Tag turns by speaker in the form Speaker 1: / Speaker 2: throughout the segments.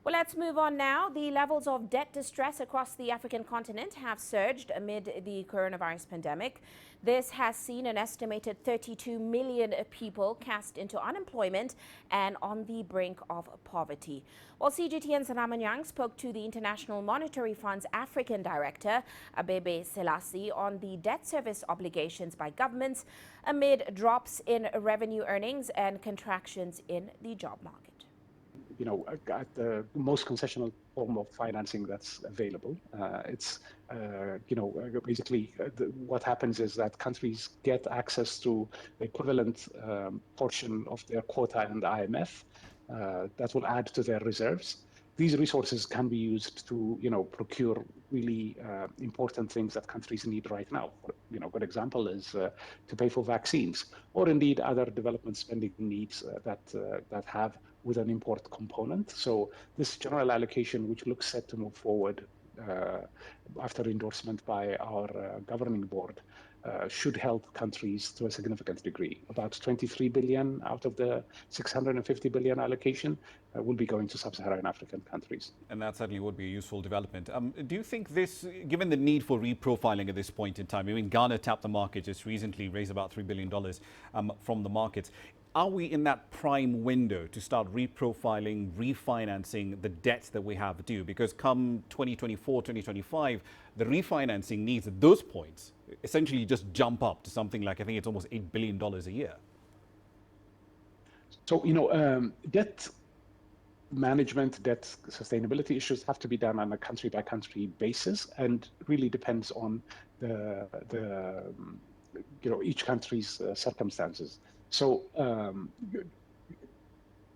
Speaker 1: Well, let's move on now. The levels of debt distress across the African continent have surged amid the coronavirus pandemic. This has seen an estimated 32 million people cast into unemployment and on the brink of poverty. While CGTN's Ramah Nyang spoke to the International Monetary Fund's African Director, Abebe Selassie, on the debt service obligations by governments amid drops in revenue earnings and contractions in the job market.
Speaker 2: At the most concessional form of financing that's available. Basically what happens is that countries get access to the equivalent portion of their quota in the IMF that will add to their reserves. These resources can be used to, procure really important things that countries need right now. A good example is to pay for vaccines, or indeed other development spending needs that have with an import component. So this general allocation, which looks set to move forward after endorsement by our governing board, should help countries to a significant degree. About 23 billion out of the 650 billion allocation will be going to sub-Saharan African countries.
Speaker 3: And that certainly would be a useful development. Do you think this, given the need for reprofiling at this point in time, Ghana tapped the market just recently, raised about $3 billion from the markets. Are we in that prime window to start reprofiling, refinancing the debt that we have due? Because come 2024, 2025, the refinancing needs at those points essentially just jump up to something like, I think it's almost $8 billion a year.
Speaker 2: So, debt management, debt sustainability issues have to be done on a country-by-country basis, and really depends on each country's circumstances. So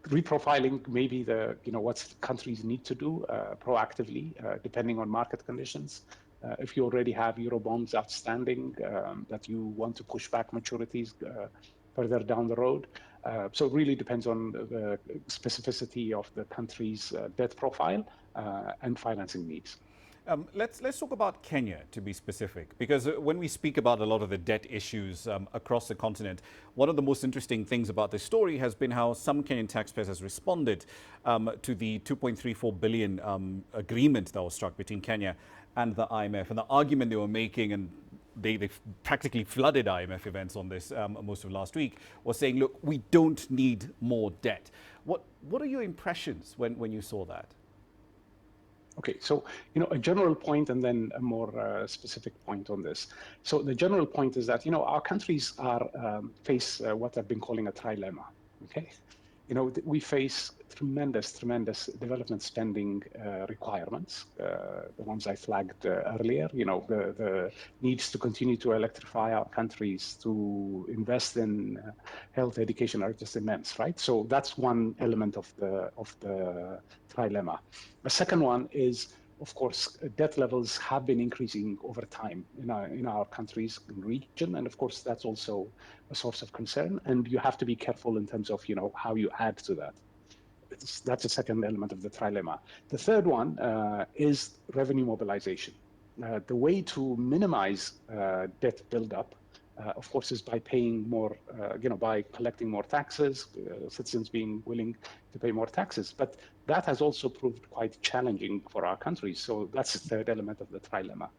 Speaker 2: reprofiling may be what countries need to do proactively, depending on market conditions. If you already have Eurobonds outstanding that you want to push back maturities further down the road. So it really depends on the specificity of the country's debt profile and financing needs.
Speaker 3: Let's talk about Kenya, to be specific, because when we speak about a lot of the debt issues across the continent, one of the most interesting things about this story has been how some Kenyan taxpayers has responded to the 2.34 billion agreement that was struck between Kenya and the IMF, and the argument they were making, and they practically flooded IMF events on this most of last week, was saying, look, we don't need more debt. What are your impressions when you saw that?
Speaker 2: Okay, so a general point and then a more specific point on this. So the general point is that our countries face what I've been calling a trilemma. Okay, we face tremendous development spending requirements, the ones I flagged earlier. The needs to continue to electrify our countries, to invest in health education are just immense, right? So that's one element of the trilemma. The second one is, of course, debt levels have been increasing over time in our countries and region, and of course that's also a source of concern. And you have to be careful in terms of how you add to that. That's the second element of the trilemma. The third one is revenue mobilization. The way to minimize debt buildup, of course, is by paying more, by collecting more taxes, citizens being willing to pay more taxes. But that has also proved quite challenging for our countries. So that's the third element of the trilemma.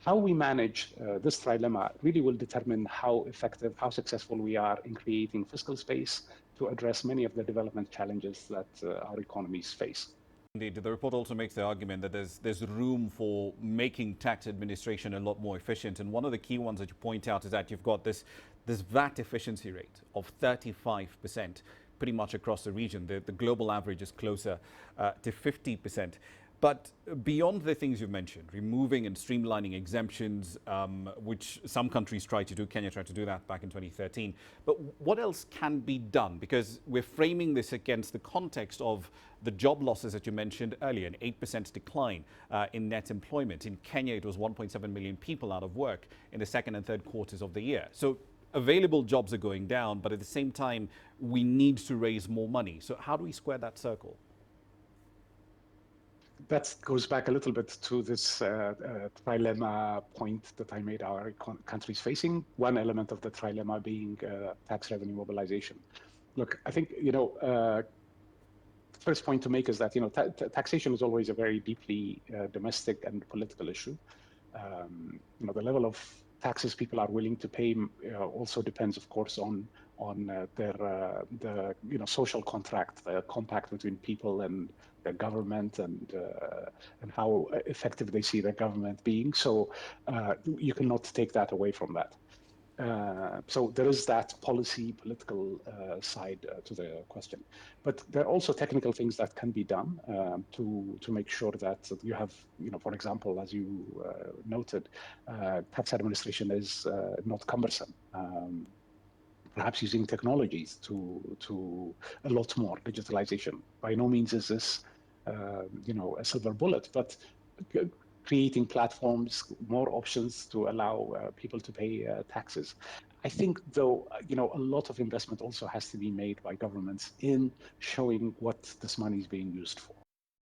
Speaker 2: How we manage this trilemma really will determine how effective, how successful we are in creating fiscal space to address many of the development challenges that our economies face.
Speaker 3: Indeed, the report also makes the argument that there's room for making tax administration a lot more efficient. And one of the key ones that you point out is that you've got this VAT efficiency rate of 35%, pretty much across the region. The global average is closer to 50%. But beyond the things you've mentioned, removing and streamlining exemptions, which some countries tried to do, Kenya tried to do that back in 2013. But what else can be done? Because we're framing this against the context of the job losses that you mentioned earlier, an 8% decline in net employment. In Kenya, it was 1.7 million people out of work in the second and third quarters of the year. So available jobs are going down, but at the same time, we need to raise more money. So how do we square that circle?
Speaker 2: That goes back a little bit to this trilemma point that I made our countries facing. One element of the trilemma being tax revenue mobilization. Look, I think, first point to make is that, taxation is always a very deeply domestic and political issue. The level of taxes people are willing to pay also depends, of course, on their social contract, the compact between people and the government, and how effective they see their government being. So you cannot take that away from that. So there is that political side to the question, but there are also technical things that can be done to make sure that you have, for example, as you noted, tax administration is not cumbersome. Perhaps using technologies to a lot more digitalization. By no means is this, a silver bullet, but creating platforms, more options to allow people to pay taxes. I think, though, a lot of investment also has to be made by governments in showing what this money is being used for.